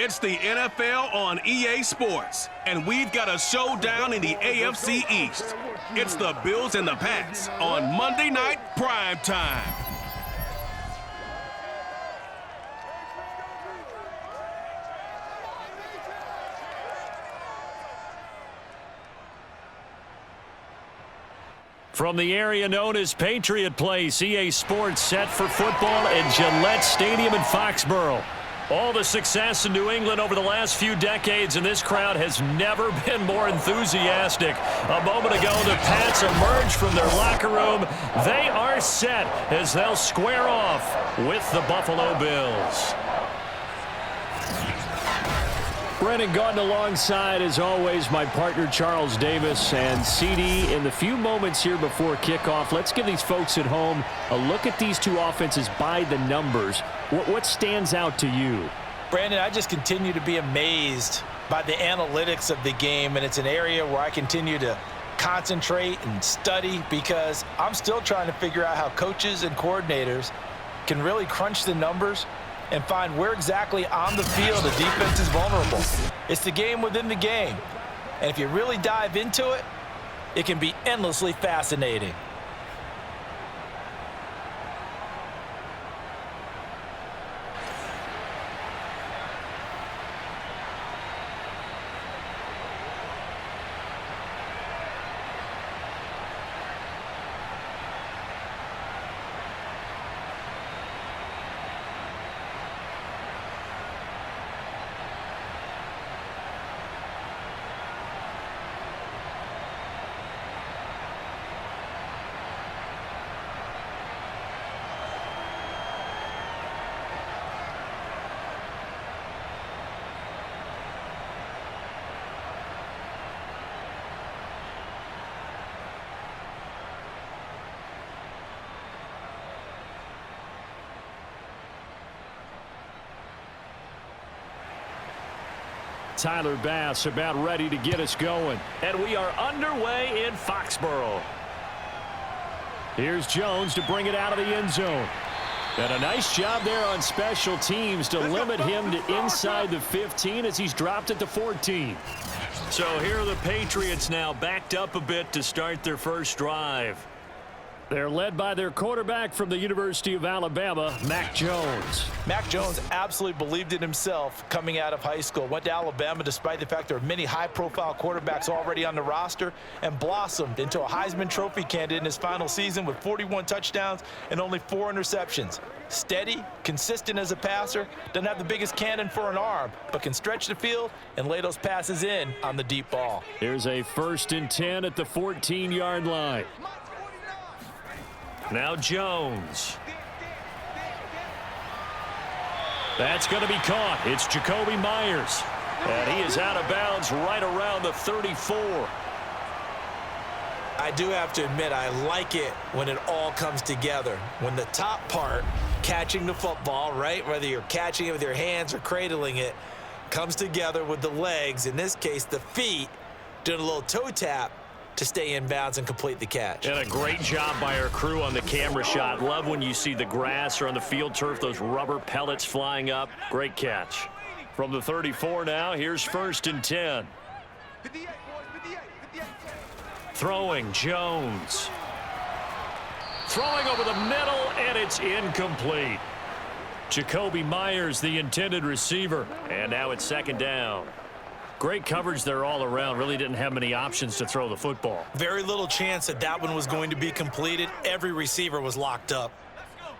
It's the NFL on EA Sports, and we've got a showdown in the AFC East. It's the Bills and the Pats on Monday Night Prime Time. From the area known as Patriot Place, EA Sports set for football at Gillette Stadium in Foxborough. All the success in New England over the last few decades, and this crowd has never been more enthusiastic. A moment ago, the Pats emerged from their locker room. They are set as they'll square off with the Buffalo Bills. Brennan Gordon alongside, as always, my partner Charles Davis. And CD, in the few moments here before kickoff, let's give these folks at home a look at these two offenses by the numbers. What stands out to you? Brandon, I just continue to be amazed by the analytics of the game, and it's an area where I continue to concentrate and study because I'm still trying to figure out how coaches and coordinators can really crunch the numbers and find where exactly on the field the defense is vulnerable. It's the game within the game. And if you really dive into it, it can be endlessly fascinating. Tyler Bass about ready to get us going. And we are underway in Foxborough. Here's Jones to bring it out of the end zone. And a nice job there on special teams to limit him to inside the 15 as he's dropped it to 14. So here are the Patriots now backed up a bit to start their first drive. They're led by their quarterback from the University of Alabama, Mac Jones. Mac Jones absolutely believed in himself coming out of high school. Went to Alabama despite the fact there are many high-profile quarterbacks already on the roster and blossomed into a Heisman Trophy candidate in his final season with 41 touchdowns and only 4 interceptions. Steady, consistent as a passer, doesn't have the biggest cannon for an arm, but can stretch the field and lay those passes in on the deep ball. Here's a 1st and 10 at the 14-yard line. Now Jones. That's going to be caught. It's Jacoby Myers. And he is out of bounds right around the 34. I do have to admit, I like it when it all comes together. When the top part, catching the football, right, whether you're catching it with your hands or cradling it, comes together with the legs, in this case the feet, doing a little toe tap to stay in bounds and complete the catch. And a great job by our crew on the camera shot. Love when you see the grass or on the field turf, those rubber pellets flying up. Great catch. From the 34 now, here's 1st and 10. Throwing, Jones. Throwing over the middle, and it's incomplete. Jacoby Myers, the intended receiver. And now it's 2nd down. Great coverage there all around. Really didn't have many options to throw the football. Very little chance that that one was going to be completed. Every receiver was locked up.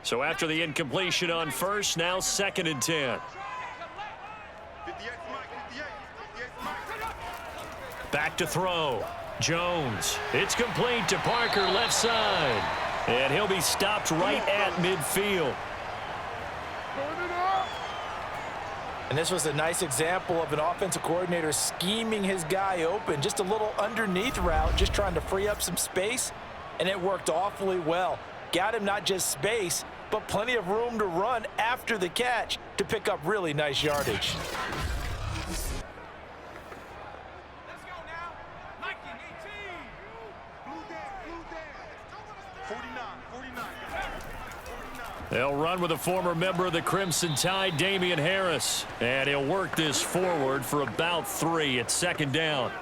So after the incompletion on 1st, now 2nd and 10. Back to throw. Jones. It's complete to Parker, left side. And he'll be stopped right at midfield. And this was a nice example of an offensive coordinator scheming his guy open. Just a little underneath route, just trying to free up some space, and it worked awfully well. Got him not just space, but plenty of room to run after the catch to pick up really nice yardage. They'll run with a former member of the Crimson Tide, Damian Harris. And he'll work this forward for about 3 at second down.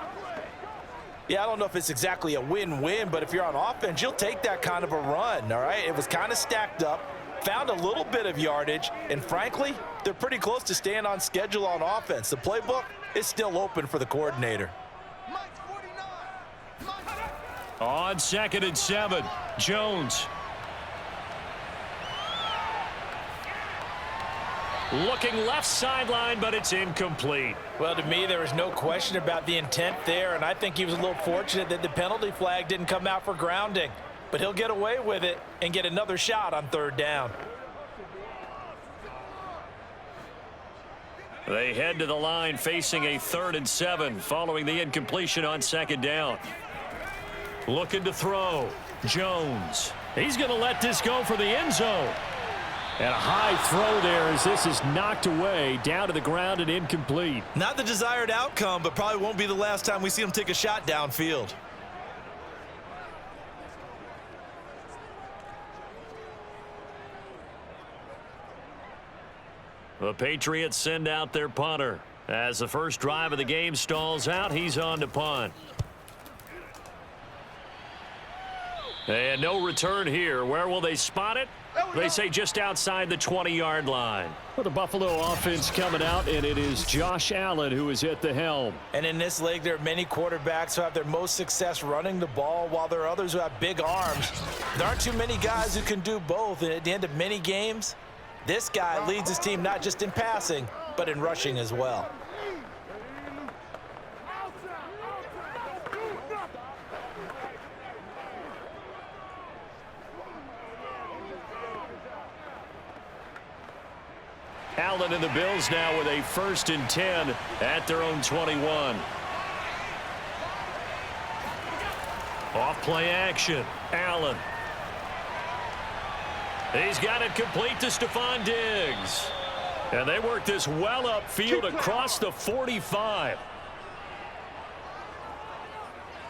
Yeah, I don't know if it's exactly a win-win, but if you're on offense, you'll take that kind of a run, all right? It was kind of stacked up, found a little bit of yardage, and frankly, they're pretty close to staying on schedule on offense. The playbook is still open for the coordinator. On 2nd and 7, Jones. Looking left sideline, but it's incomplete. Well, to me, there was no question about the intent there, and I think he was a little fortunate that the penalty flag didn't come out for grounding. But he'll get away with it and get another shot on 3rd down. They head to the line facing a 3rd and 7 following the incompletion on 2nd down. Looking to throw. Jones. He's going to let this go for the end zone. And a high throw there as this is knocked away down to the ground and incomplete. Not the desired outcome, but probably won't be the last time we see him take a shot downfield. The Patriots send out their punter. As the first drive of the game stalls out, he's on to punt. And no return here. Where will they spot it? They say just outside the 20-yard line. Well, the Buffalo offense coming out, and it is Josh Allen who is at the helm. And in this league, there are many quarterbacks who have their most success running the ball, while there are others who have big arms. There aren't too many guys who can do both, and at the end of many games, this guy leads his team not just in passing, but in rushing as well. Allen and the Bills now with a 1st and 10 at their own 21. Off play action. Allen. He's got it complete to Stephon Diggs. And they work this well upfield across the 45.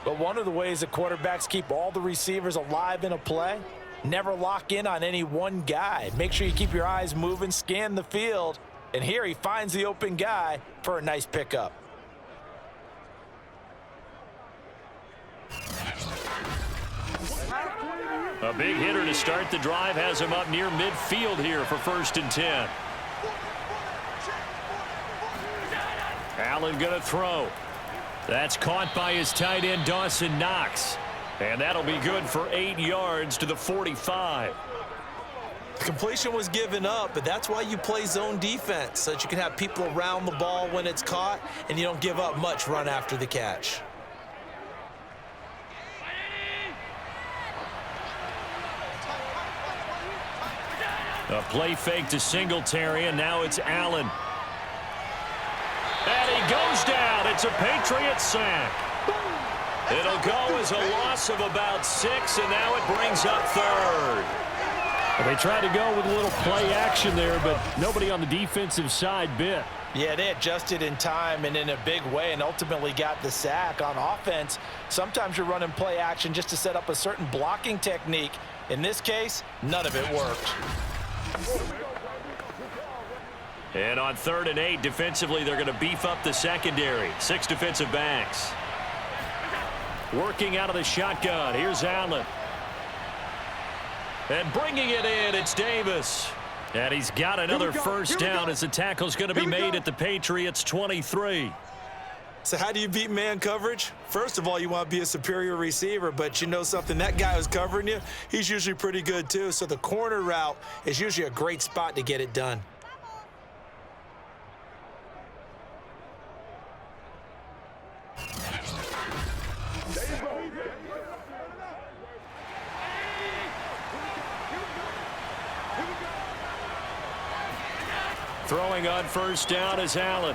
But one of the ways that quarterbacks keep all the receivers alive in a play, never lock in on any one guy. Make sure you keep your eyes moving, scan the field, and here he finds the open guy for a nice pickup. A big hitter to start the drive has him up near midfield here for 1st and 10. Allen going to throw. That's caught by his tight end, Dawson Knox. And that'll be good for 8 yards to the 45. The completion was given up, but that's why you play zone defense, so that you can have people around the ball when it's caught, and you don't give up much run after the catch. A play fake to Singletary, and now it's Allen. And he goes down. It's a Patriots sack. It'll go as a loss of about 6, and now it brings up 3rd. They tried to go with a little play action there, but nobody on the defensive side bit. Yeah, they adjusted in time and in a big way and ultimately got the sack. On offense, sometimes you're running play action just to set up a certain blocking technique. In this case, none of it worked. And on 3rd and 8, defensively, they're going to beef up the secondary. 6 defensive backs. Working out of the shotgun. Here's Allen. And bringing it in, it's Davis. And he's got another first down as the tackle's going to be made at the Patriots 23. So how do you beat man coverage? First of all, you want to be a superior receiver, but you know something, that guy who's covering you, he's usually pretty good too. So the corner route is usually a great spot to get it done. Throwing on first down is Allen.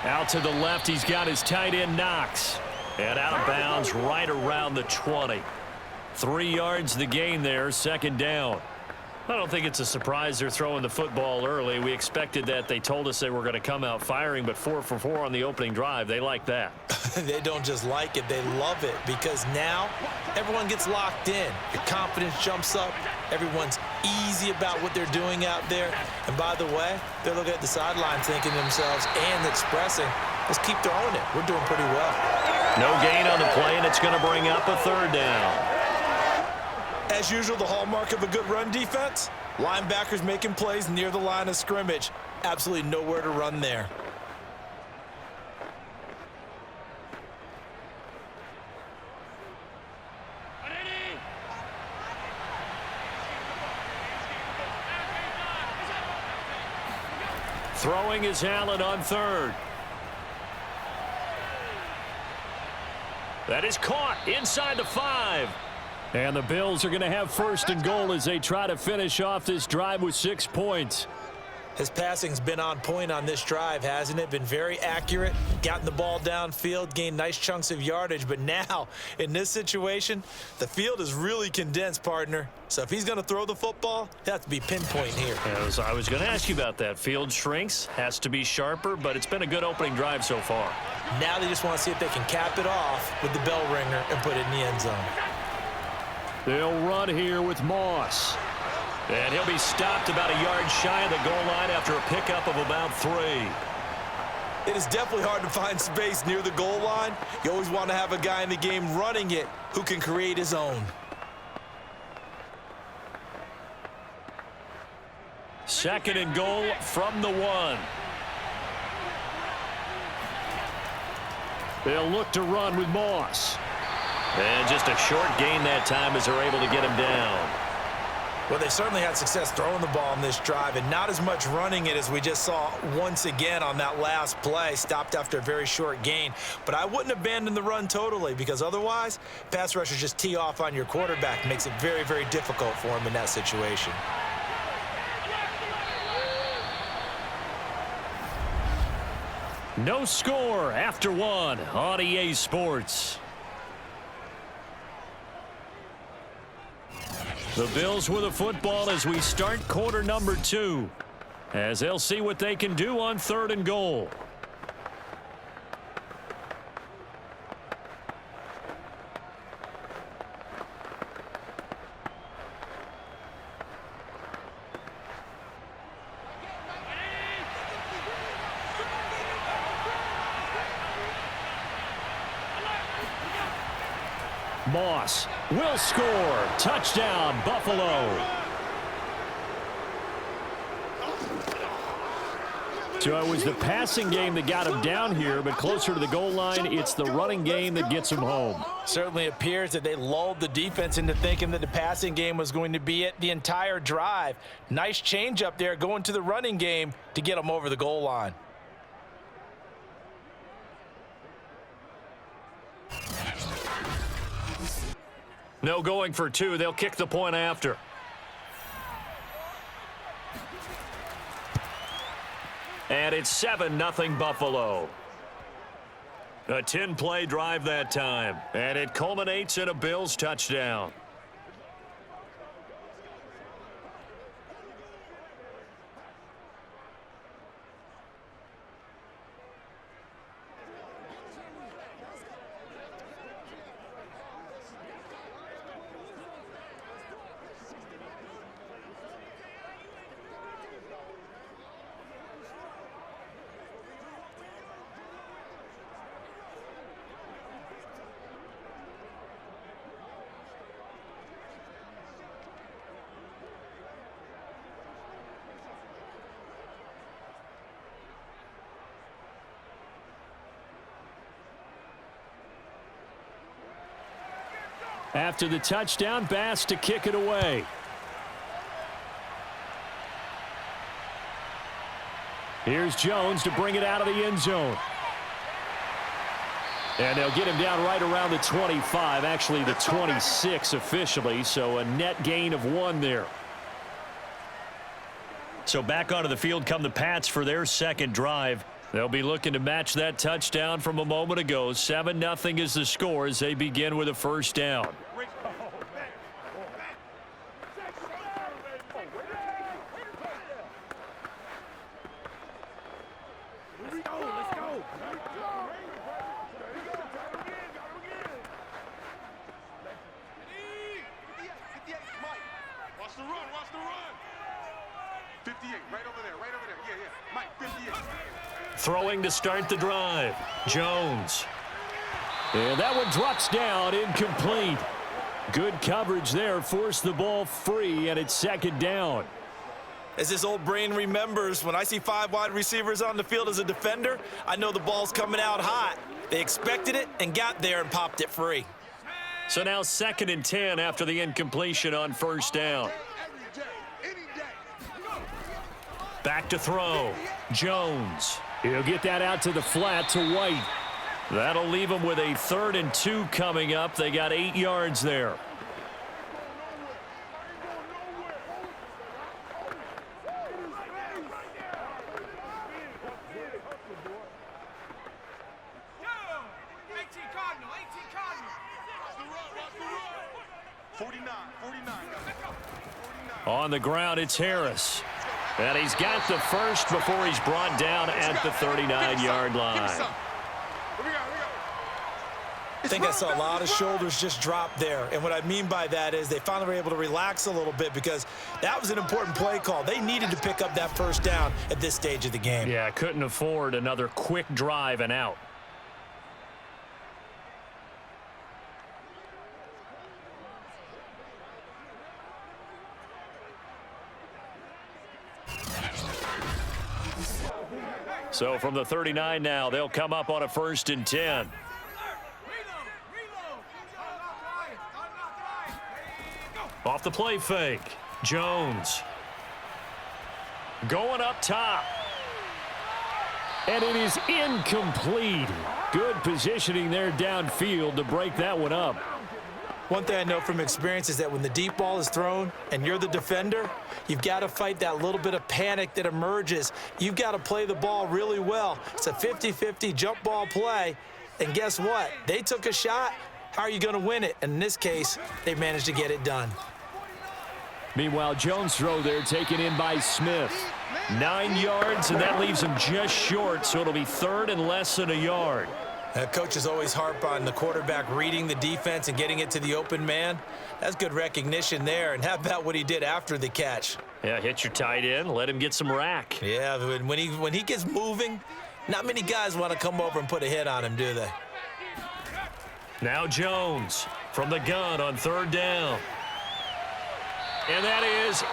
Out to the left, he's got his tight end Knox. And out of bounds right around the 20. 3 yards the gain there, 2nd down. I don't think it's a surprise they're throwing the football early. We expected that. They told us they were going to come out firing, but 4 for 4 on the opening drive. They like that. They don't just like it, they love it, because now everyone gets locked in. Your confidence jumps up. Everyone's easy about what they're doing out there. And by the way, they're looking at the sideline thinking to themselves and expressing, let's keep throwing it. We're doing pretty well. No gain on the play, and it's going to bring up a 3rd down. As usual, the hallmark of a good run defense, linebackers making plays near the line of scrimmage. Absolutely nowhere to run there. Throwing is Allen on 3rd. That is caught inside the 5. And the Bills are going to have 1st and goal as they try to finish off this drive with 6 points. His passing's been on point on this drive, hasn't it? Been very accurate, gotten the ball downfield, gained nice chunks of yardage. But now, in this situation, the field is really condensed, partner. So if he's going to throw the football, it has to be pinpoint here. I was going to ask you about that. Field shrinks, has to be sharper, but it's been a good opening drive so far. Now they just want to see if they can cap it off with the bell ringer and put it in the end zone. They'll run here with Moss. And he'll be stopped about a yard shy of the goal line after a pickup of about 3. It is definitely hard to find space near the goal line. You always want to have a guy in the game running it who can create his own. 2nd and goal from the 1. They'll look to run with Moss. And just a short gain that time as they're able to get him down. Well, they certainly had success throwing the ball in this drive, and not as much running it as we just saw once again on that last play. Stopped after a very short gain. But I wouldn't abandon the run totally, because otherwise, pass rushers just tee off on your quarterback. Makes it very, very difficult for him in that situation. No score after 1 on EA Sports. The Bills with the football as we start quarter number 2, as they'll see what they can do on 3rd and goal. Moss will score. Touchdown, Buffalo. So it was the passing game that got him down here, but closer to the goal line, it's the running game that gets him home. Certainly appears that they lulled the defense into thinking that the passing game was going to be it the entire drive. Nice change up there going to the running game to get them over the goal line. No going for 2. They'll kick the point after. And it's 7-0 Buffalo. A 10-play drive that time. And it culminates in a Bills touchdown. After the touchdown, Bass to kick it away. Here's Jones to bring it out of the end zone. And they'll get him down right around the 25, actually the 26 officially, so a net gain of 1 there. So back onto the field come the Pats for their second drive. They'll be looking to match that touchdown from a moment ago. 7-0 is the score as they begin with a first down. Watch the run. 58, right over there. Yeah. Mike, 58. Throwing to start the drive. Jones. And that one drops down, incomplete. Good coverage there, forced the ball free, and it's second down. As this old brain remembers, when I see 5 wide receivers on the field as a defender, I know the ball's coming out hot. They expected it and got there and popped it free. So now 2nd and 10 after the incompletion on first down. Back to throw. Jones. He'll get that out to the flat to White. That'll leave them with a 3rd and 2 coming up. They got 8 yards there. On the ground, it's Harris. And he's got the first before he's brought down at the 39-yard line. I think I saw a lot of shoulders just drop there. And what I mean by that is they finally were able to relax a little bit because that was an important play call. They needed to pick up that first down at this stage of the game. Yeah, couldn't afford another quick drive and out. So from the 39 now, they'll come up on a 1st and 10. Off the play fake. Jones. Going up top. And it is incomplete. Good positioning there downfield to break that one up. One thing I know from experience is that when the deep ball is thrown and you're the defender, you've got to fight that little bit of panic that emerges. You've got to play the ball really well. It's a 50-50 jump ball play. And guess what? They took a shot. How are you going to win it? And in this case, they managed to get it done. Meanwhile, Jones' throw there taken in by Smith. 9 yards, and that leaves him just short, so it'll be 3rd and less than a yard. Coaches always harp on the quarterback reading the defense and getting it to the open man. That's good recognition there. And how about what he did after the catch? Yeah, hit your tight end, let him get some rack. Yeah, when he gets moving, not many guys want to come over and put a hit on him, do they? Now Jones from the gun on 3rd down. And that is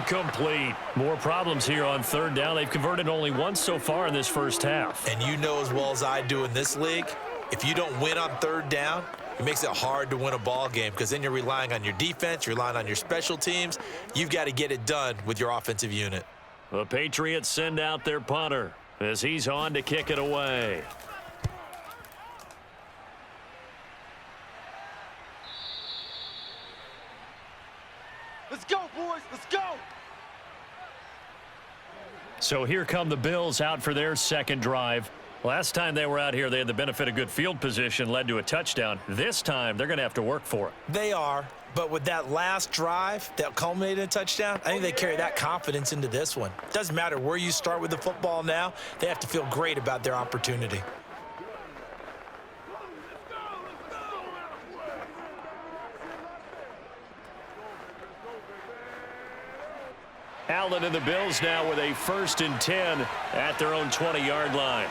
incomplete. More problems here on 3rd down. They've converted only once so far in this first half. And you know as well as I do in this league, if you don't win on 3rd down, it makes it hard to win a ball game because then you're relying on your defense, you're relying on your special teams. You've got to get it done with your offensive unit. The Patriots send out their punter as he's on to kick it away. Let's go, boys. Let's go. So here come the Bills out for their 2nd drive. Last time they were out here, they had the benefit of good field position, led to a touchdown. This time, they're going to have to work for it. They are, but with that last drive that culminated in a touchdown, I think they carry that confidence into this one. Doesn't matter where you start with the football now, they have to feel great about their opportunity. Allen and the Bills now with a 1st and 10 at their own 20-yard line.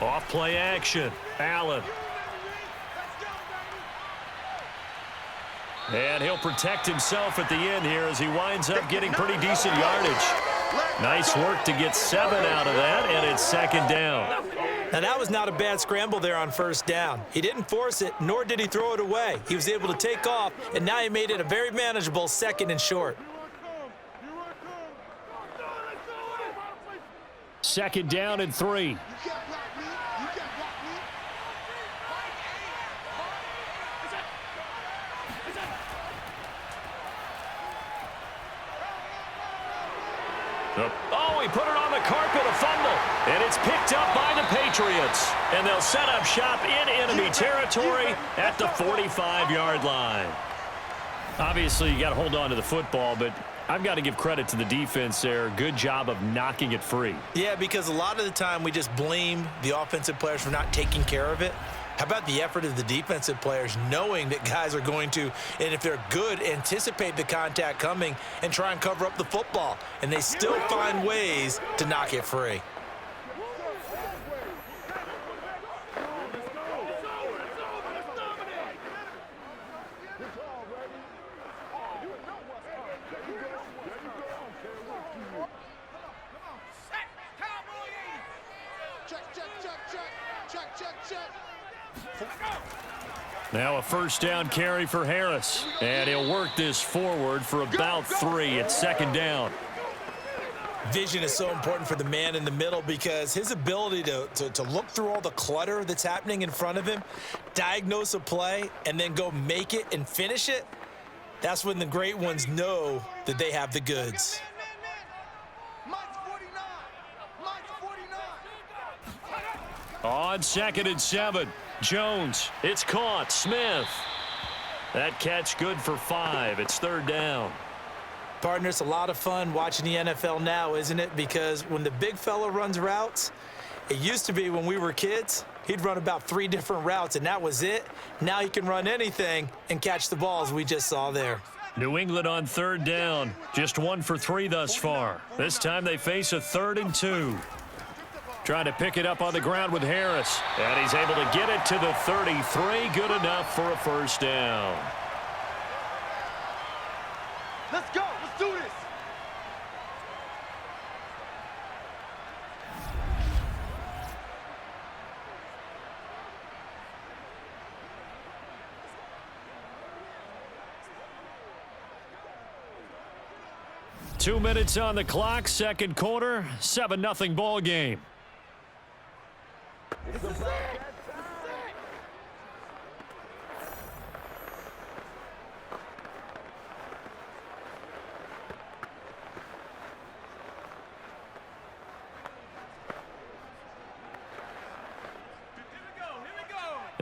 Off play action. Allen. And he'll protect himself at the end here as he winds up getting pretty decent yardage. Nice work to get 7 out of that, and it's 2nd down. Now, that was not a bad scramble there on 1st down. He didn't force it, nor did he throw it away. He was able to take off, and now he made it a very manageable 2nd and short. 2nd down and 3. Oh, he put it on the carpet, a fumble. And it's picked up by the Patriots. And they'll set up shop in enemy territory at the 45-yard line. Obviously, you got to hold on to the football, but I've got to give credit to the defense there. Good job of knocking it free. Yeah, because a lot of the time we just blame the offensive players for not taking care of it. How about the effort of the defensive players knowing that guys are going to, and if they're good, anticipate the contact coming and try and cover up the football. And they still find ways to knock it free. Now a first down carry for Harris. And he'll work this forward for about 3. It's second down. Vision is so important for the man in the middle because his ability to look through all the clutter that's happening in front of him, diagnose a play, and then go make it and finish it, that's when the great ones know that they have the goods. On 2nd and 7. Jones, it's caught. Smith. That catch good for 5. It's third down. Partner, it's a lot of fun watching the NFL now, isn't it? Because when the big fella runs routes, it used to be when we were kids, he'd run about 3 different routes, and that was it. Now he can run anything and catch the balls we just saw there. New England on third down. Just 1 for 3 thus far. This time they face a 3rd and 2. Trying to pick it up on the ground with Harris. And he's able to get it to the 33. Good enough for a first down. Let's go. Let's do this. Two minutes on the clock, second quarter, 7-0 ball game.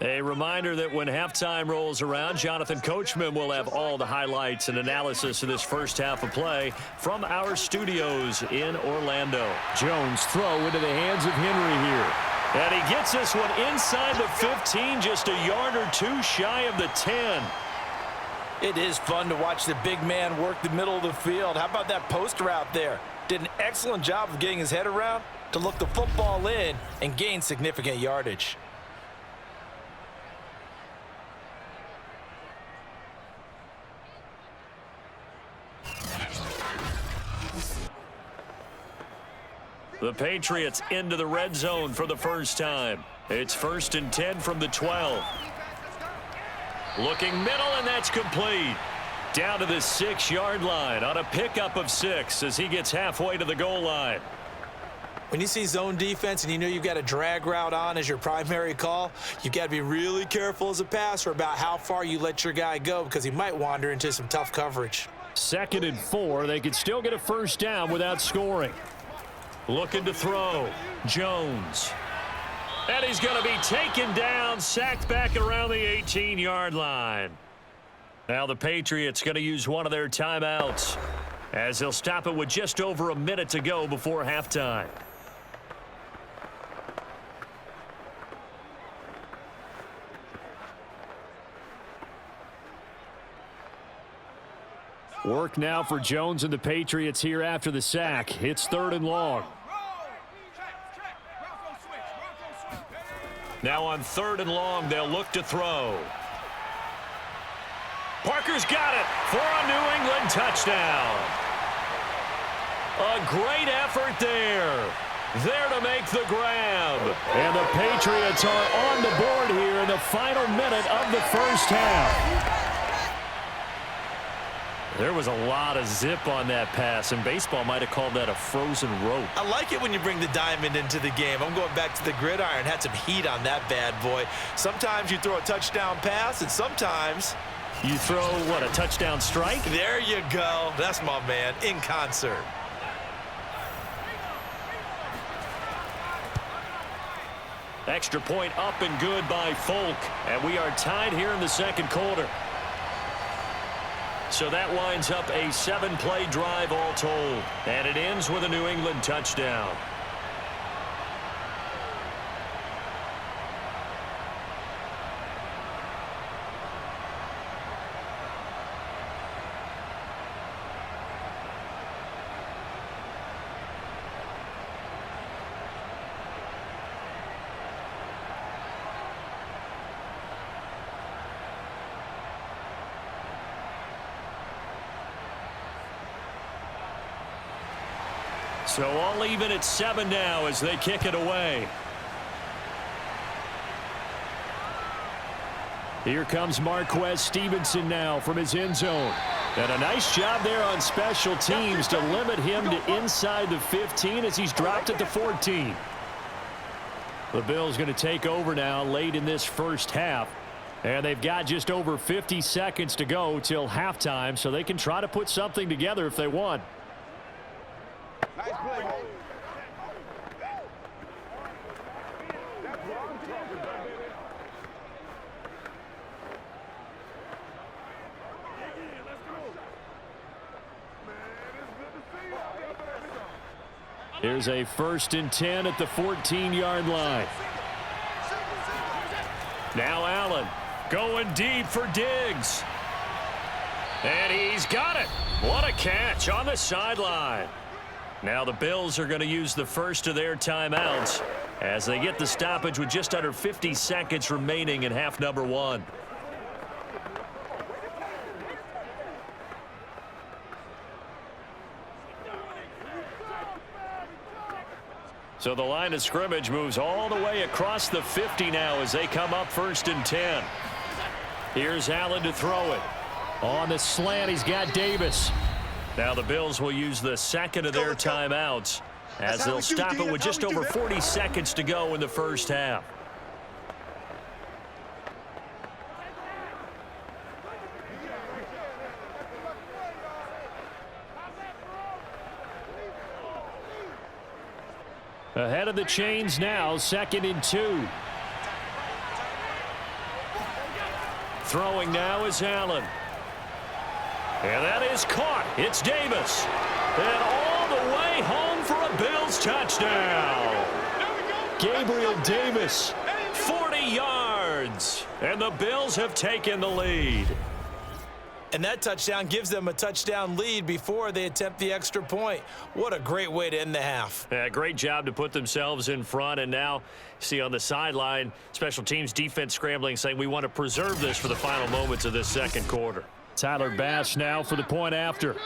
A reminder that when halftime rolls around, Jonathan Coachman will have all the highlights and analysis of this first half of play from our studios in Orlando. Jones throw into the hands of Henry here. And he gets this one inside the 15, just a yard or 2 shy of the 10. It is fun to watch the big man work the middle of the field. How about that post route there? Did an excellent job of getting his head around to look the football in and gain significant yardage. The Patriots into the red zone for the first time. It's 1st and 10 from the 12. Looking middle, and that's complete. Down to the 6-yard line on a pickup of 6 as he gets halfway to the goal line. When you see zone defense and you know you've got a drag route on as your primary call, you've got to be really careful as a passer about how far you let your guy go because he might wander into some tough coverage. 2nd and 4. They could still get a first down without scoring. Looking to throw. Jones. And he's going to be taken down, sacked back around the 18-yard line. Now the Patriots going to use one of their timeouts as they'll stop it with just over a minute to go before halftime. Work now for Jones and the Patriots here after the sack. It's 3rd and long. Now on 3rd and long, they'll look to throw. Parker's got it for a New England touchdown. A great effort there. There to make the grab. And the Patriots are on the board here in the final minute of the first half. There was a lot of zip on that pass, and baseball might have called that a frozen rope. I like it when you bring the diamond into the game. I'm going back to the gridiron. Had some heat on that bad boy. Sometimes you throw a touchdown pass, and sometimes you throw, what, a touchdown strike? There you go. That's my man, in concert. Extra point up and good by Folk, and we are tied here in the second quarter. So that winds up a 7-play drive all told. And it ends with a New England touchdown. So all even at 7 now as they kick it away. Here comes Marquez Stevenson now from his end zone. And a nice job there on special teams to limit him to inside the 15 as he's dropped at the 14. The Bills going to take over now late in this first half. And they've got just over 50 seconds to go till halftime, so they can try to put something together if they want. Nice play, Mo. Here's a 1st and 10 at the 14-yard line. Now Allen going deep for Diggs. And he's got it. What a catch on the sideline. Now the Bills are going to use the first of their timeouts as they get the stoppage with just under 50 seconds remaining in half number 1. So the line of scrimmage moves all the way across the 50 now as they come up 1st and 10. Here's Allen to throw it. On the slant, he's got Davis. Now the Bills will use the second of their timeouts as they'll stop it with just over 40 seconds to go in the first half. Ahead of the chains now, 2nd and 2. Throwing now is Allen. And that is caught. It's Davis. And all the way home for a Bills touchdown. Gabriel Davis. 40 yards. And the Bills have taken the lead. And that touchdown gives them a touchdown lead before they attempt the extra point. What a great way to end the half. Yeah, great job to put themselves in front. And now, see on the sideline, special teams defense scrambling, saying we want to preserve this for the final moments of this second quarter. Tyler Bass now for the point after.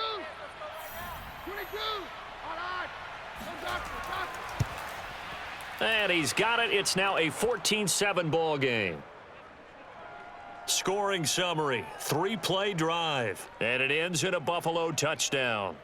And he's got it. It's now a 14-7 ball game. Scoring summary, 3-play drive, and it ends in a Buffalo touchdown.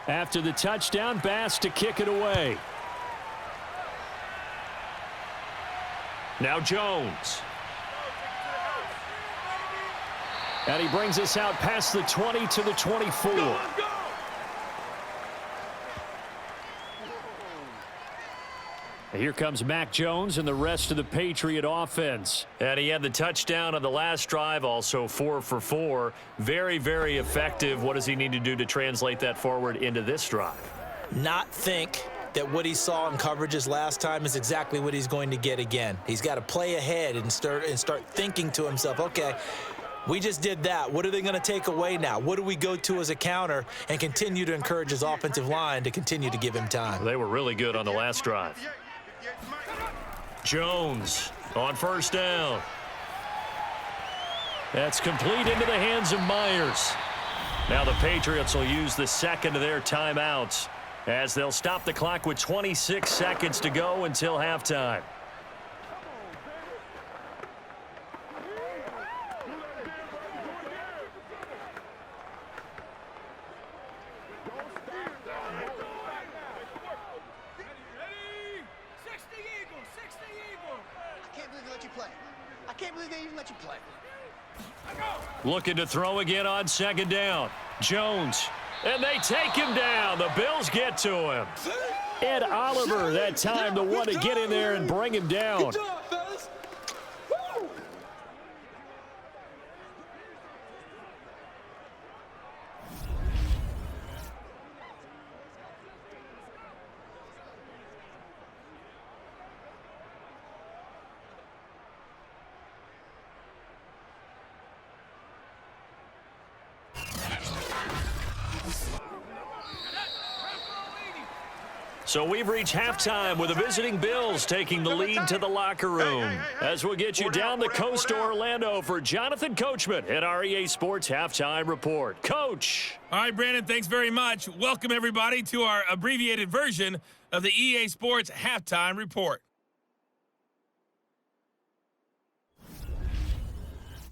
After the touchdown, Bass to kick it away. Now Jones. And he brings us out past the 20 to the 24. Here comes Mac Jones and the rest of the Patriot offense. And he had the touchdown on the last drive, also 4 for 4. Very, very effective. What does he need to do to translate that forward into this drive? Not think that what he saw in coverages last time is exactly what he's going to get again. He's got to play ahead and start thinking to himself, okay, we just did that. What are they going to take away now? What do we go to as a counter? And continue to encourage his offensive line to continue to give him time. They were really good on the last drive. Jones on 1st down. That's complete into the hands of Myers. Now the Patriots will use the second of their timeouts as they'll stop the clock with 26 seconds to go until halftime. Looking to throw again on 2nd down. Jones. And they take him down. The Bills get to him. Ed Oliver that time, the one to get in there and bring him down. So we've reached halftime with the visiting Bills taking the lead to the locker room. As we'll get you down the coast to Orlando for Jonathan Coachman at our EA Sports Halftime Report. Coach. All right, Brandon, thanks very much. Welcome, everybody, to our abbreviated version of the EA Sports Halftime Report.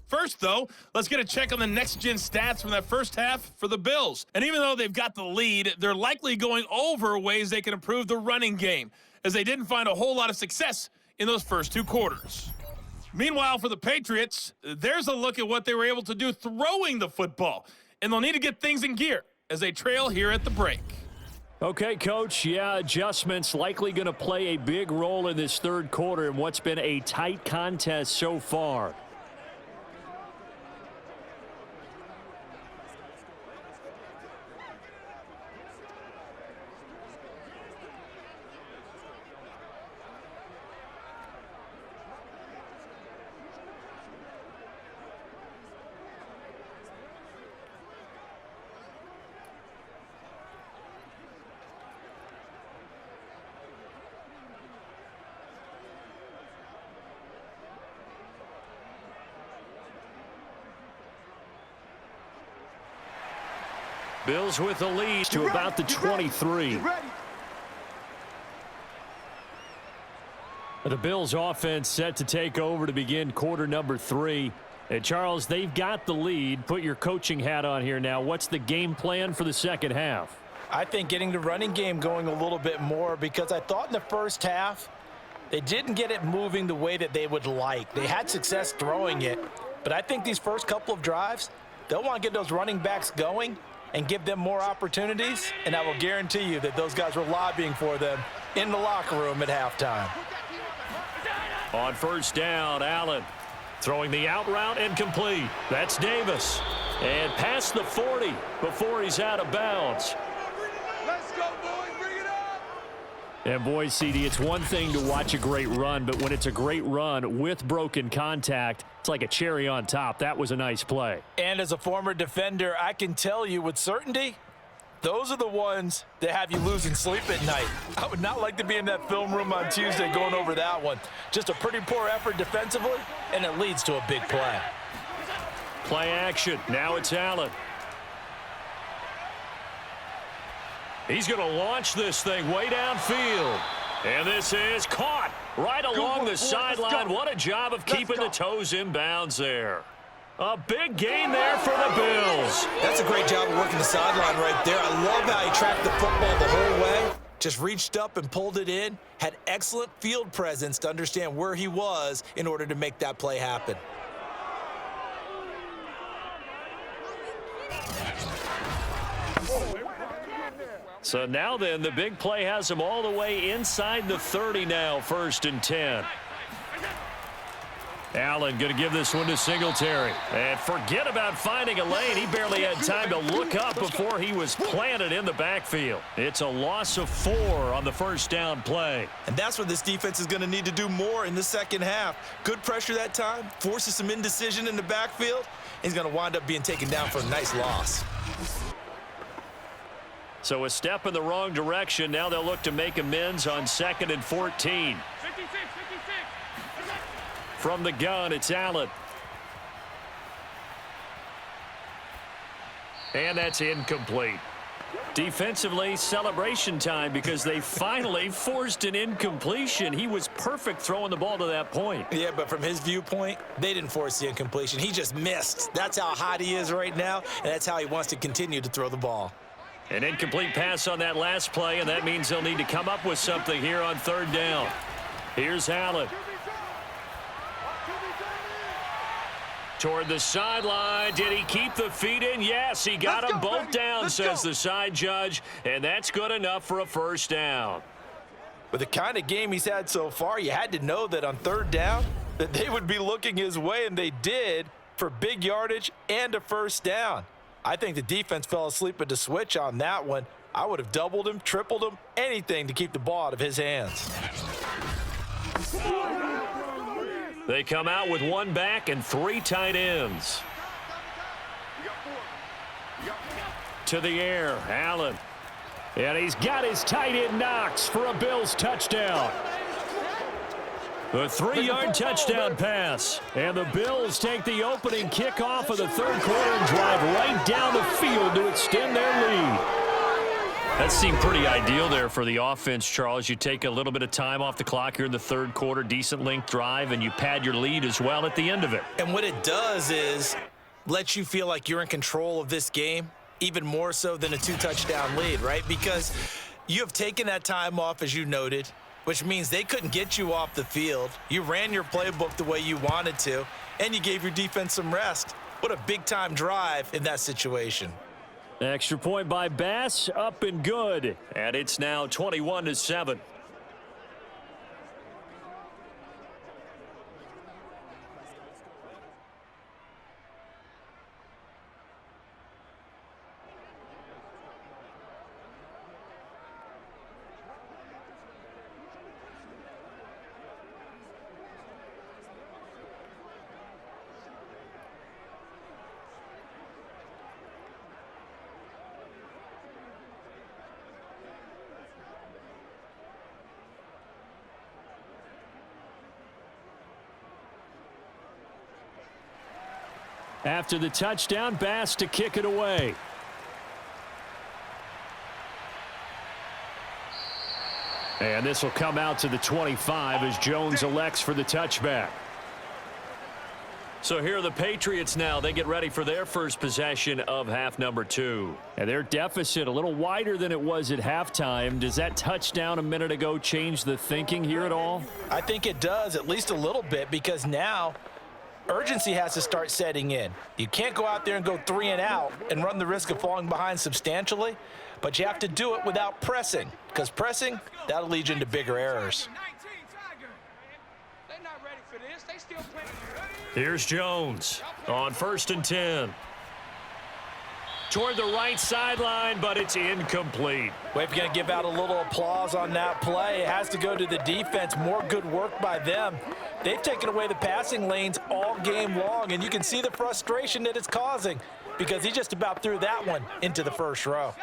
First, though, let's get a check on the next-gen stats from that first half for the Bills. And even though they've got the lead, they're likely going over ways they can improve the running game, as they didn't find a whole lot of success in those first two quarters. Meanwhile, for the Patriots, there's a look at what they were able to do throwing the football, and they'll need to get things in gear as they trail here at the break. Okay, Coach, yeah, adjustments likely going to play a big role in this third quarter in what's been a tight contest so far. Bills with the lead to about the 23. The Bills offense set to take over to begin quarter number 3. And Charles, they've got the lead. Put your coaching hat on here now. What's the game plan for the second half? I think getting the running game going a little bit more, because I thought in the first half they didn't get it moving the way that they would like. They had success throwing it, but I think these first couple of drives, they'll want to get those running backs going and give them more opportunities, and I will guarantee you that those guys were lobbying for them in the locker room at halftime. On first down, Allen throwing the out route and complete. That's Davis. And past the 40 before he's out of bounds. Let's go, boys. Bring it up. And boy, CD, it's one thing to watch a great run, but when it's a great run with broken contact, it's like a cherry on top. That was a nice play. And as a former defender, I can tell you with certainty, those are the ones that have you losing sleep at night. I would not like to be in that film room on Tuesday going over that one. Just a pretty poor effort defensively, and it leads to a big play. Play action. Now it's Allen. He's going to launch this thing way downfield. And this is caught right along the sideline. What a job of keeping the toes in bounds there. A big gain there for the Bills. That's a great job of working the sideline right there. I love how he tracked the football the whole way. Just reached up and pulled it in. Had excellent field presence to understand where he was in order to make that play happen. So now then, the big play has him all the way inside the 30 now, 1st and 10. Allen going to give this one to Singletary. And forget about finding a lane. He barely had time to look up before he was planted in the backfield. It's a loss of 4 on the first down play. And that's what this defense is going to need to do more in the second half. Good pressure that time, forces some indecision in the backfield. He's going to wind up being taken down for a nice loss. So a step in the wrong direction. Now they'll look to make amends on 2nd and 14. From the gun, it's Allen. And that's incomplete. Defensively, celebration time because they finally forced an incompletion. He was perfect throwing the ball to that point. Yeah, but from his viewpoint, they didn't force the incompletion. He just missed. That's how hot he is right now, and that's how he wants to continue to throw the ball. An incomplete pass on that last play, and that means they'll need to come up with something here on 3rd down. Here's Allen. Toward the sideline. Did he keep the feet in? Yes, he got them both down, says the side judge, and that's good enough for a 1st down. With the kind of game he's had so far, you had to know that on 3rd down that they would be looking his way, and they did, for big yardage and a 1st down. I think the defense fell asleep at the switch on that one. I would have doubled him, tripled him, anything to keep the ball out of his hands. They come out with 1 back and 3 tight ends. To the air, Allen. And he's got his tight end Knox for a Bills touchdown. A 3-yard touchdown pass. And the Bills take the opening kickoff of the third quarter and drive right down the field to extend their lead. That seemed pretty ideal there for the offense, Charles. You take a little bit of time off the clock here in the third quarter, decent length drive, and you pad your lead as well at the end of it. And what it does is let you feel like you're in control of this game, even more so than a 2-touchdown lead, right? Because you have taken that time off, as you noted, which means they couldn't get you off the field. You ran your playbook the way you wanted to, and you gave your defense some rest. What a big-time drive in that situation. Extra point by Bass, up and good. And it's now 21-7. After the touchdown, Bass to kick it away. And this will come out to the 25 as Jones elects for the touchback. So here are the Patriots now. They get ready for their first possession of half number 2. And their deficit a little wider than it was at halftime. Does that touchdown a minute ago change the thinking here at all? I think it does, at least a little bit, because now urgency has to start setting in. You can't go out there and go 3 and out and run the risk of falling behind substantially, but you have to do it without pressing, because pressing, that'll lead you into bigger errors. Here's Jones on 1st and 10. Toward the right sideline, but it's incomplete. Well, if you're going to give out a little applause on that play, it has to go to the defense. More good work by them. They've taken away the passing lanes all game long, and you can see the frustration that it's causing because he just about threw that one into the first row.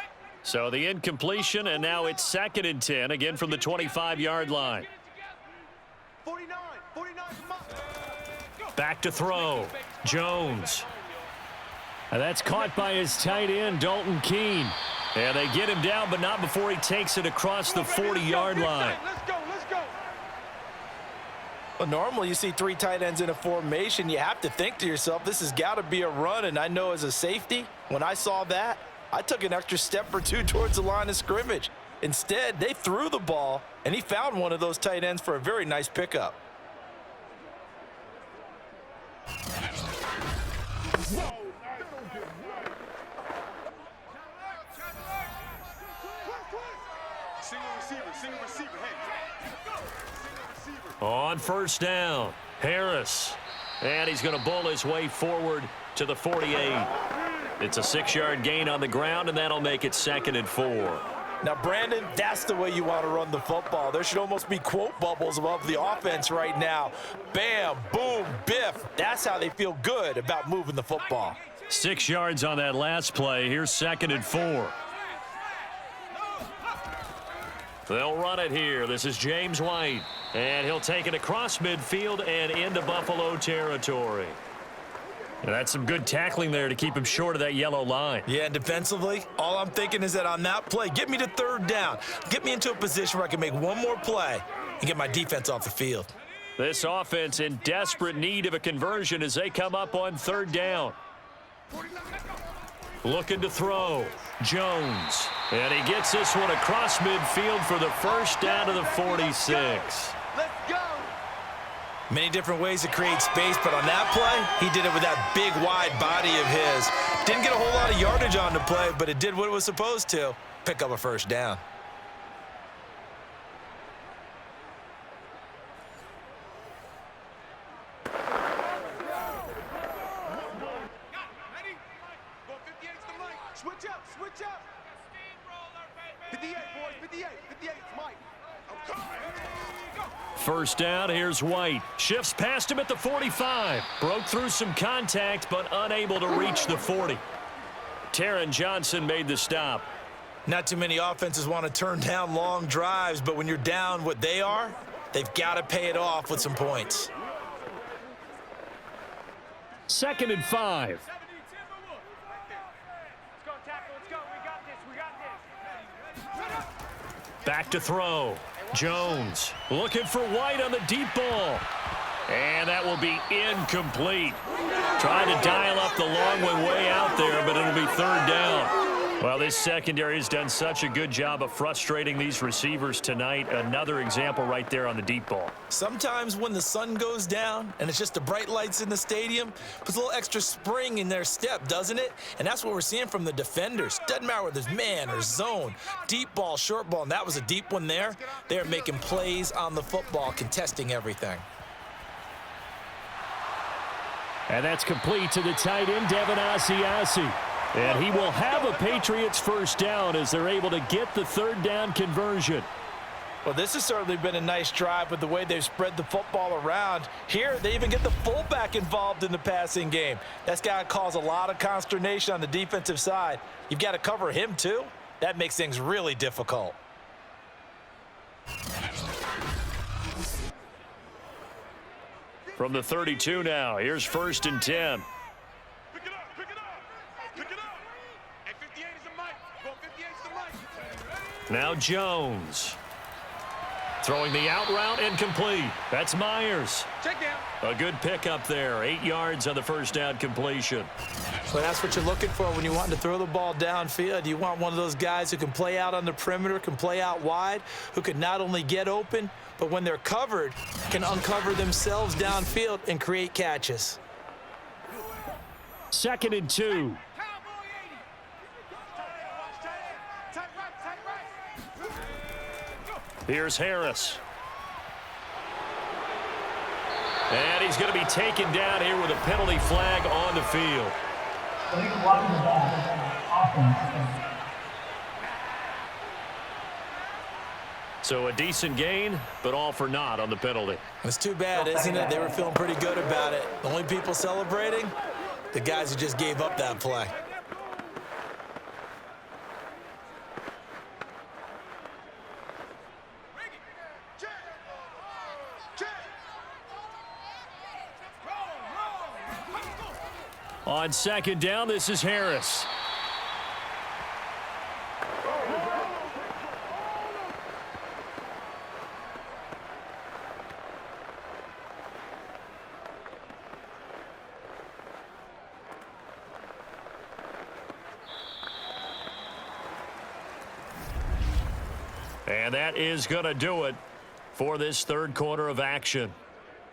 So the incompletion, and now it's 2nd and 10, again from the 25-yard line. 49, come on. Back to throw. Jones. And that's caught by his tight end, Dalton Keene. And they get him down, but not before he takes it across the 40-yard line. Let's go. Well, normally you see 3 tight ends in a formation. You have to think to yourself, this has got to be a run. And I know as a safety, when I saw that, I took an extra step or 2 towards the line of scrimmage. Instead, they threw the ball, and he found one of those tight ends for a very nice pickup. Single receiver. On 1st down, Harris. And he's going to bowl his way forward to the 48. It's a 6-yard gain on the ground, and that'll make it 2nd and 4. Now, Brandon, that's the way you want to run the football. There should almost be quote bubbles above the offense right now. Bam, boom, biff. That's how they feel good about moving the football. 6 yards on that last play. Here's 2nd and 4. They'll run it here. This is James White. And he'll take it across midfield and into Buffalo territory. And that's some good tackling there to keep him short of that yellow line. Yeah, and defensively, all I'm thinking is that on that play, get me to 3rd down. Get me into a position where I can make one more play and get my defense off the field. This offense in desperate need of a conversion as they come up on 3rd down. Looking to throw. Jones. And he gets this one across midfield for the first down to the 46. Let's go. Many different ways to create space, but on that play, he did it with that big, wide body of his. Didn't get a whole lot of yardage on the play, but it did what it was supposed to. Pick up a 1st down. Switch up. 58, boys, 58, it's Mike. First down, here's White. Shifts past him at the 45. Broke through some contact, but unable to reach the 40. Taron Johnson made the stop. Not too many offenses want to turn down long drives, but when you're down what they are, they've got to pay it off with some points. 2nd and 5. Let's go, tackle. Let's go. We got this. Back to throw. Jones looking for White on the deep ball. And that will be incomplete. Trying to dial up the long one way out there, but it'll be 3rd down. Well, this secondary has done such a good job of frustrating these receivers tonight. Another example right there on the deep ball. Sometimes when the sun goes down and it's just the bright lights in the stadium, puts a little extra spring in their step, doesn't it? And that's what we're seeing from the defenders. Doesn't matter whether it's man or zone, deep ball, short ball, and that was a deep one there. They're making plays on the football, contesting everything. And that's complete to the tight end, Devin Asiasi. And he will have a Patriots first down as they're able to get the 3rd down conversion. Well, this has certainly been a nice drive with the way they've spread the football around. Here, they even get the fullback involved in the passing game. That's got to cause a lot of consternation on the defensive side. You've got to cover him, too. That makes things really difficult. From the 32 now, here's 1st and 10. Pick it up. Pick it up. Hey, 58 is the mic. Go 58 is the mic. Now Jones. Throwing the out route incomplete. That's Myers. Check down. A good pickup there. 8 yards on the first down completion. Well, that's what you're looking for when you want to throw the ball downfield. You want one of those guys who can play out on the perimeter, can play out wide, who can not only get open, but when they're covered, can uncover themselves downfield and create catches. 2nd and 2. Cowboy 80. Tight right. Here's Harris. And he's going to be taken down here with a penalty flag on the field. So a decent gain, but all for naught on the penalty. It's too bad, isn't it? They were feeling pretty good about it. The only people celebrating, the guys who just gave up that play. On 2nd down, this is Harris. And that is going to do it for this 3rd quarter of action.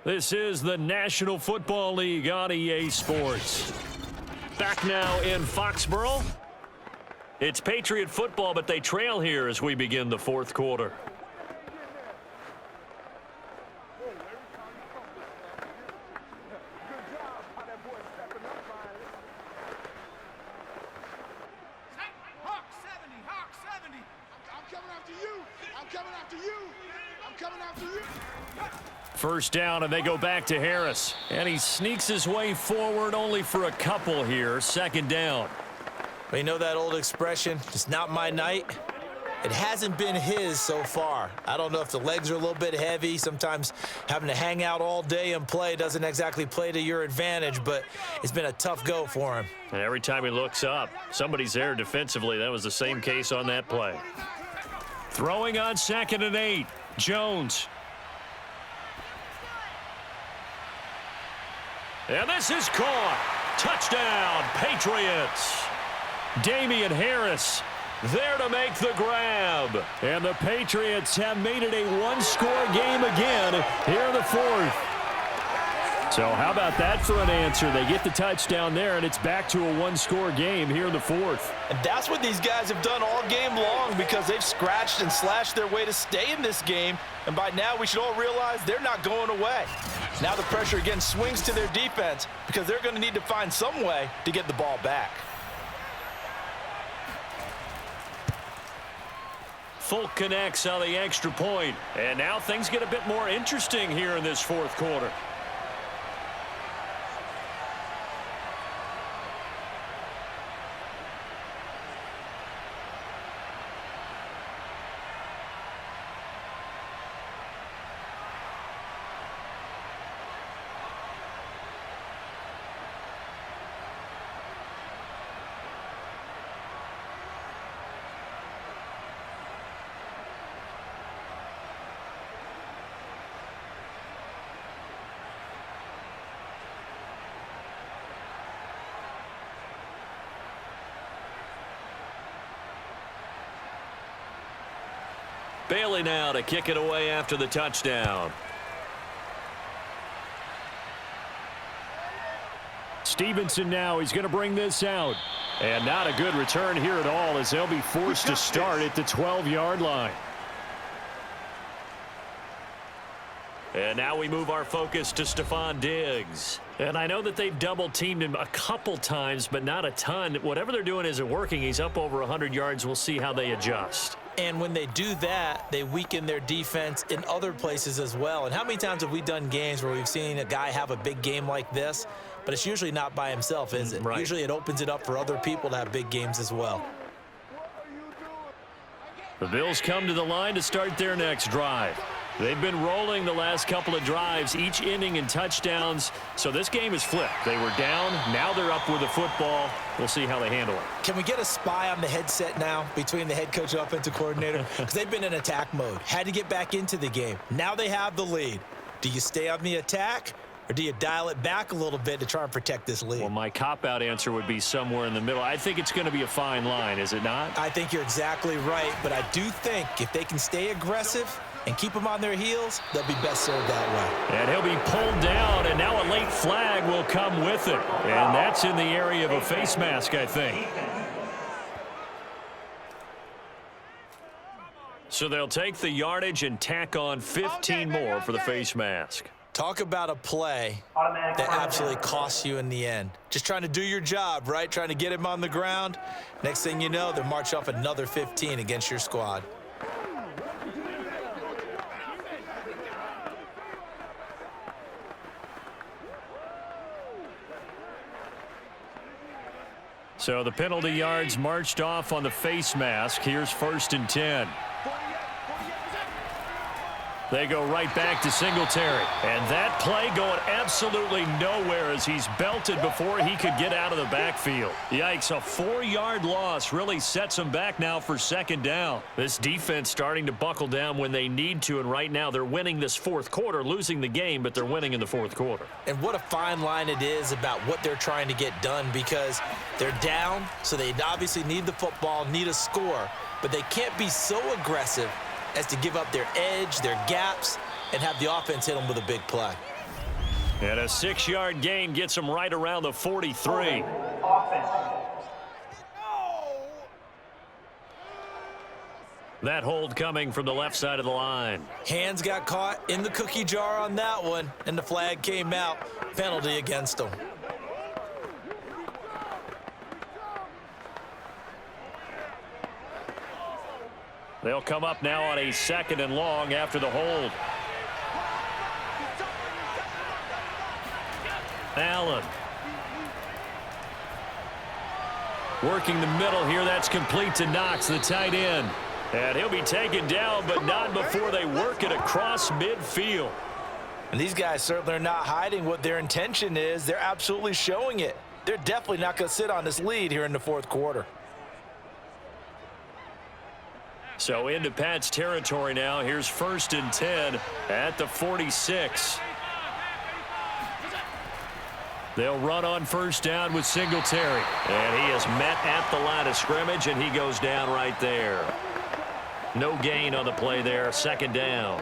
This is the National Football League on EA Sports. Back now in Foxborough. It's Patriot football, but they trail here as we begin the 4th quarter. Hawk 70. I'm coming after you. I'm coming after you. 1st down, and they go back to Harris. And he sneaks his way forward only for a couple here. 2nd down. But you know that old expression, it's not my night? It hasn't been his so far. I don't know if the legs are a little bit heavy. Sometimes having to hang out all day and play doesn't exactly play to your advantage, but it's been a tough go for him. And every time he looks up, somebody's there defensively. That was the same case on that play. Throwing on 2nd and 8. Jones. And this is caught. Touchdown, Patriots. Damian Harris there to make the grab. And the Patriots have made it a one-score game again here in the 4th. So how about that for an answer? They get the touchdown there, and it's back to a one-score game here in the 4th. And that's what these guys have done all game long because they've scratched and slashed their way to stay in this game. And by now, we should all realize they're not going away. Now the pressure again swings to their defense because they're going to need to find some way to get the ball back. Folk connects on the extra point. And now things get a bit more interesting here in this 4th quarter. Bailey now to kick it away after the touchdown. Stevenson now, he's going to bring this out. And not a good return here at all as they'll be forced to start at the 12-yard line. And now we move our focus to Stephon Diggs. And I know that they've double-teamed him a couple times, but not a ton. Whatever they're doing isn't working. He's up over 100 yards. We'll see how they adjust. And when they do that, they weaken their defense in other places as well. And how many times have we done games where we've seen a guy have a big game like this, but it's usually not by himself, is it? Right. Usually it opens it up for other people to have big games as well. The Bills come to the line to start their next drive. They've been rolling the last couple of drives, each inning in touchdowns. So this game is flipped. They were down. Now they're up with the football. We'll see how they handle it. Can we get a spy on the headset now between the head coach and offensive coordinator? Because they've been in attack mode. Had to get back into the game. Now they have the lead. Do you stay on the attack, or do you dial it back a little bit to try and protect this lead? Well, my cop-out answer would be somewhere in the middle. I think it's going to be a fine line, is it not? I think you're exactly right, but I do think if they can stay aggressive and keep them on their heels, they'll be best served that way. And he'll be pulled down, and now a late flag will come with it. And that's in the area of a face mask, I think. So they'll take the yardage and tack on 15 more for the face mask. Talk about a play that absolutely costs you in the end. Just trying to do your job, right? Trying to get him on the ground. Next thing you know, they'll march off another 15 against your squad. So the penalty yards marched off on the face mask. Here's 1st and 10. They go right back to Singletary. And that play going absolutely nowhere as he's belted before he could get out of the backfield. Yikes, a 4-yard loss really sets him back now for 2nd down. This defense starting to buckle down when they need to, and right now they're winning this 4th quarter, losing the game, but they're winning in the 4th quarter. And what a fine line it is about what they're trying to get done, because they're down, so they obviously need the football, need a score, but they can't be so aggressive as to give up their edge, their gaps, and have the offense hit them with a big play. And a 6-yard gain gets them right around the 43. That hold coming from the left side of the line. Hands got caught in the cookie jar on that one, and the flag came out. Penalty against them. They'll come up now on a 2nd and long after the hold. Allen. Working the middle here. That's complete to Knox, the tight end. And he'll be taken down, but not before they work it across midfield. And these guys certainly are not hiding what their intention is. They're absolutely showing it. They're definitely not going to sit on this lead here in the 4th quarter. So into Pat's territory now. Here's 1st and 10 at the 46. They'll run on 1st down with Singletary. And he is met at the line of scrimmage, and he goes down right there. No gain on the play there. 2nd down.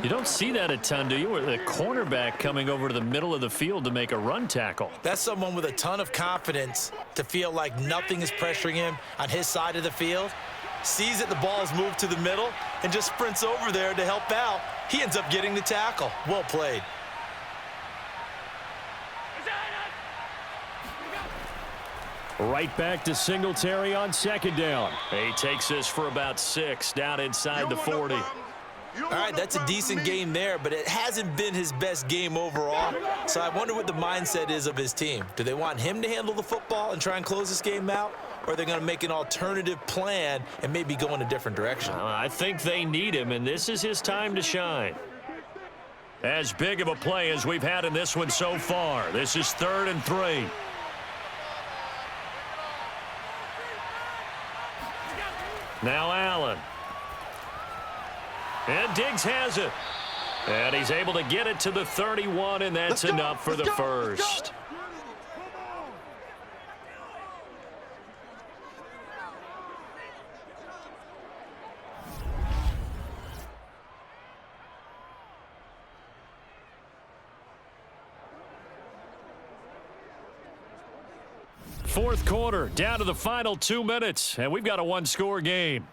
You don't see that a ton, do you? With the cornerback coming over to the middle of the field to make a run tackle. That's someone with a ton of confidence to feel like nothing is pressuring him on his side of the field. Sees that the ball's moved to the middle and just sprints over there to help out. He ends up getting the tackle. Well played. Right back to Singletary on 2nd down. He takes this for about 6 down inside the 40. All right, that's a decent game there, but it hasn't been his best game overall. So I wonder what the mindset is of his team. Do they want him to handle the football and try and close this game out? Or are they going to make an alternative plan and maybe go in a different direction? I think they need him, and this is his time to shine. As big of a play as we've had in this one so far. This is 3rd and 3. Now Allen. And Diggs has it. And he's able to get it to the 31, and that's enough for the first. Fourth quarter, down to the final 2 minutes, and we've got a one-score game.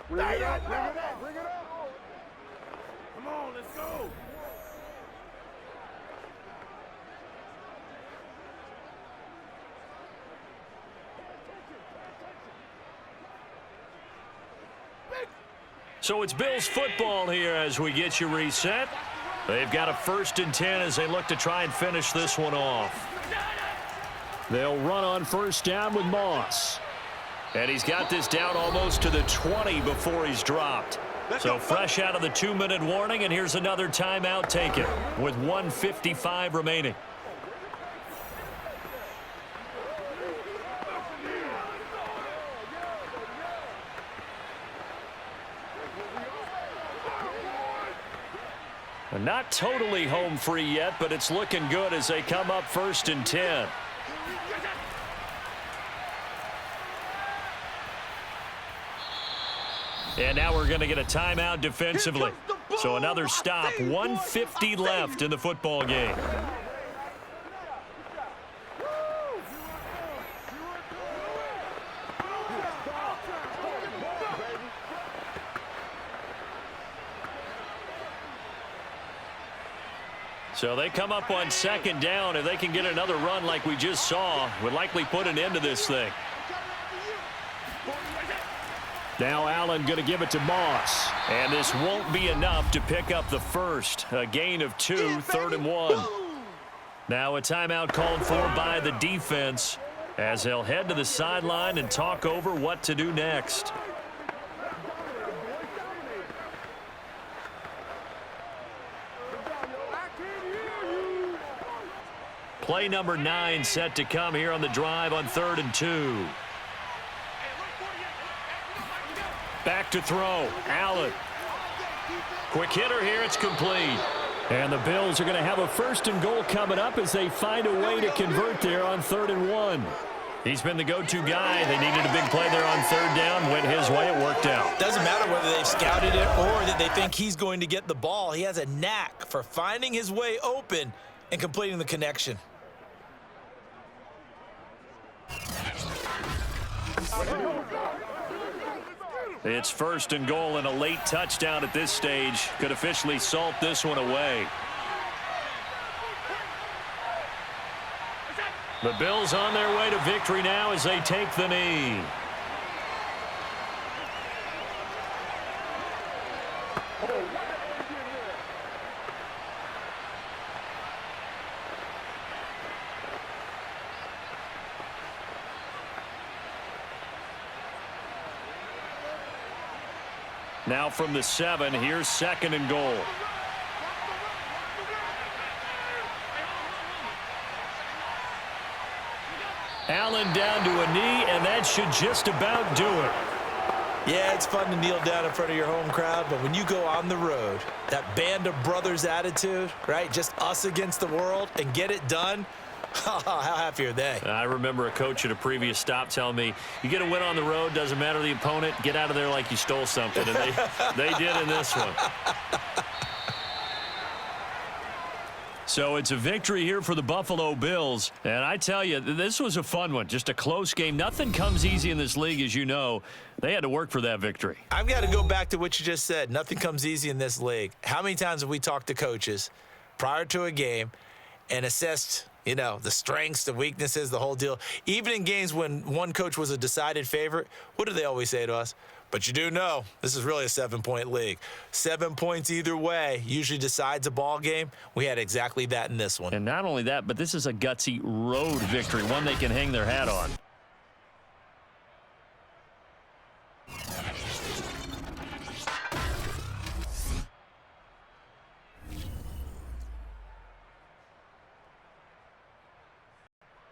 Bring it up, bring it up, bring it up. Come on, let's go. So it's Bills football here as we get you reset. They've got a 1st and 10 as they look to try and finish this one off. They'll run on first down with Moss. And he's got this down almost to the 20 before he's dropped. So fresh out of the 2-minute warning, and here's another timeout taken with 1:55 remaining. Not totally home free yet, but it's looking good as they come up 1st and 10. And now we're going to get a timeout defensively. So another stop, 1:50 left in the football game. So they come up on 2nd down. If they can get another run like we just saw, would likely put an end to this thing. Now Allen going to give it to Moss. And this won't be enough to pick up the first. A gain of 2, 3rd and 1. Now a timeout called for by the defense as they'll head to the sideline and talk over what to do next. Play number 9 set to come here on the drive on 3rd and 2. Back to throw. Allen. Quick hitter here. It's complete. And the Bills are going to have a 1st and goal coming up as they find a way to convert there on 3rd and 1. He's been the go-to guy. They needed a big play there on 3rd down. Went his way. It worked out. Doesn't matter whether they've scouted it or that they think he's going to get the ball. He has a knack for finding his way open and completing the connection. It's 1st and goal and a late touchdown at this stage. Could officially salt this one away. The Bills on their way to victory now as they take the knee. Now from the 7, here's 2nd and goal. Allen down to a knee, and that should just about do it. Yeah, it's fun to kneel down in front of your home crowd, but when you go on the road, that band of brothers attitude, right, just us against the world, and get it done, how happy are they? I remember a coach at a previous stop telling me, you get a win on the road, doesn't matter the opponent, get out of there like you stole something. And they did in this one. So it's a victory here for the Buffalo Bills. And I tell you, this was a fun one. Just a close game. Nothing comes easy in this league, as you know. They had to work for that victory. I've got to go back to what you just said. Nothing comes easy in this league. How many times have we talked to coaches prior to a game and assessed, you know, the strengths, the weaknesses, the whole deal? Even in games when one coach was a decided favorite, what do they always say to us? But you do know this is really a 7-point league. 7 points either way usually decides a ball game. We had exactly that in this one. And not only that, but this is a gutsy road victory, one they can hang their hat on.